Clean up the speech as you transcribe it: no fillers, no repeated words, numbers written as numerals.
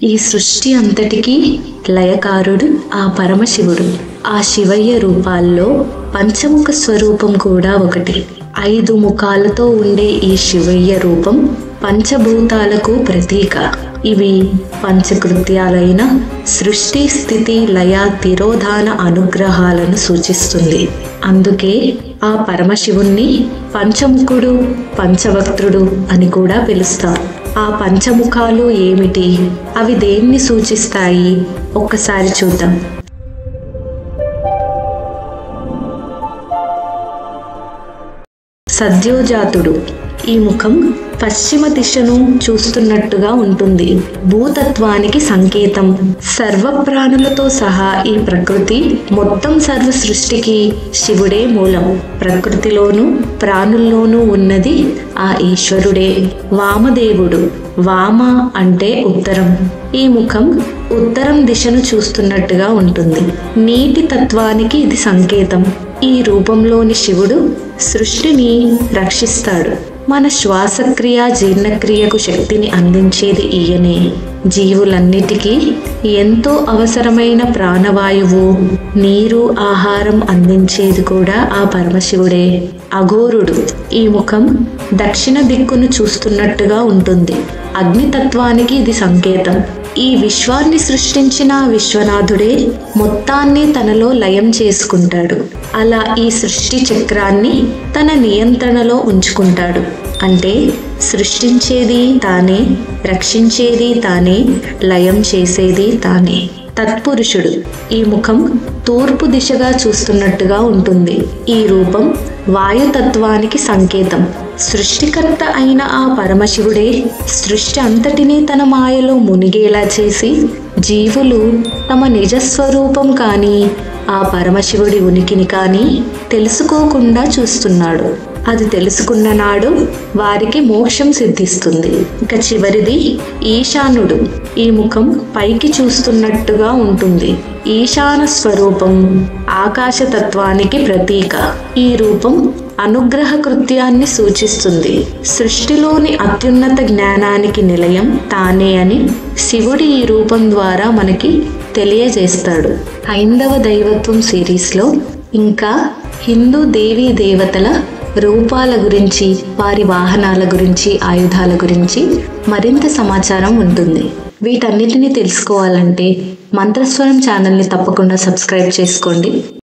ఈ సృష్టి అంతటికీ లయకారుడు ఆ పరమశివుడు. ఆ శివయ్య రూపాల్లో పంచముఖ స్వరూపం కూడా ఒకటి. 5 ముఖాలతో ఉండే ఈ శివయ్య రూపం పంచభూతాలకు ప్రతీక. ఇవి పంచకృత్యాలైన సృష్టి, స్థితి, లయ, తిరోధాన అనుగ్రహాలను సూచిస్తుంది. అందుకే ఆ పరమశివుణ్ణి పంచముఖుడు, పంచవక్త్రుడు అని కూడా పిలుస్తారు. ఆ పంచముఖాలు ఏమిటి? అవి దేన్ని సూచిస్తాయి? ఒక్కసారి చూద్దాం. సద్యోజాతుడు. ఈ ముఖం పశ్చిమ దిశను చూస్తున్నట్టుగా ఉంటుంది. భూతత్వానికి సంకేతం. సర్వప్రాణులతో సహా ఈ ప్రకృతి మొత్తం సర్వ సృష్టికి శివుడే మూలం. ప్రకృతిలోనూ ప్రాణుల్లోనూ ఉన్నది ఆ ఈశ్వరుడే. వామదేవుడు. వామ అంటే ఉత్తరం. ఈ ముఖం ఉత్తరం దిశను చూస్తున్నట్టుగా ఉంటుంది. నీటి తత్వానికి ఇది సంకేతం. ఈ రూపంలోని శివుడు సృష్టిని రక్షిస్తాడు. మన శ్వాసక్రియ, జీర్ణక్రియకు శక్తిని అందించేది ఈయనే. జీవులన్నిటికీ ఎంతో అవసరమైన ప్రాణవాయువు, నీరు, ఆహారం అందించేది కూడా ఆ పరమశివుడే. అఘోరుడు. ఈ ముఖం దక్షిణ దిక్కును చూస్తున్నట్టుగా ఉంటుంది. అగ్నితత్వానికి ఇది సంకేతం. ఈ విశ్వాన్ని సృష్టించిన విశ్వనాథుడే మొత్తాన్ని తనలో లయం చేసుకుంటాడు. అలా ఈ సృష్టి చక్రాన్ని తన నియంత్రణలో ఉంచుకుంటాడు. అంటే సృష్టించేది తానే, రక్షించేది తానే, లయం చేసేది తానే. తత్పురుషుడు. ఈ ముఖం తూర్పు దిశగా చూస్తున్నట్టుగా ఉంటుంది. ఈ రూపం వాయుతత్వానికి సంకేతం. సృష్టికర్త అయిన ఆ పరమశివుడే సృష్టి అంతటినీ తన మాయలో మునిగేలా చేసి జీవులు తమ నిజస్వరూపం కానీ ఆ పరమశివుడి ఉనికిని కానీ తెలుసుకోకుండా చూస్తున్నాడు. అది తెలుసుకున్న నాడు వారికి మోక్షం సిద్ధిస్తుంది. ఇక చివరిది ఈశానుడు. ఈ ముఖం పైకి చూస్తున్నట్టుగా ఉంటుంది. ఈశాన స్వరూపం ఆకాశతత్వానికి ప్రతీక. ఈ రూపం అనుగ్రహ కృత్యాన్ని సూచిస్తుంది. సృష్టిలోని అత్యున్నత జ్ఞానానికి నిలయం తానే అని శివుడి ఈ రూపం ద్వారా మనకి తెలియజేస్తాడు. హైందవ దైవత్వం సిరీస్లో ఇంకా హిందూ దేవీ దేవతల రూపాల గురించి, వారి వాహనాల గురించి, ఆయుధాల గురించి మరింత సమాచారం ఉంటుంది. వీటన్నిటిని తెలుసుకోవాలంటే మంత్రస్వరం ఛానల్ని తప్పకుండా సబ్స్క్రైబ్ చేసుకోండి.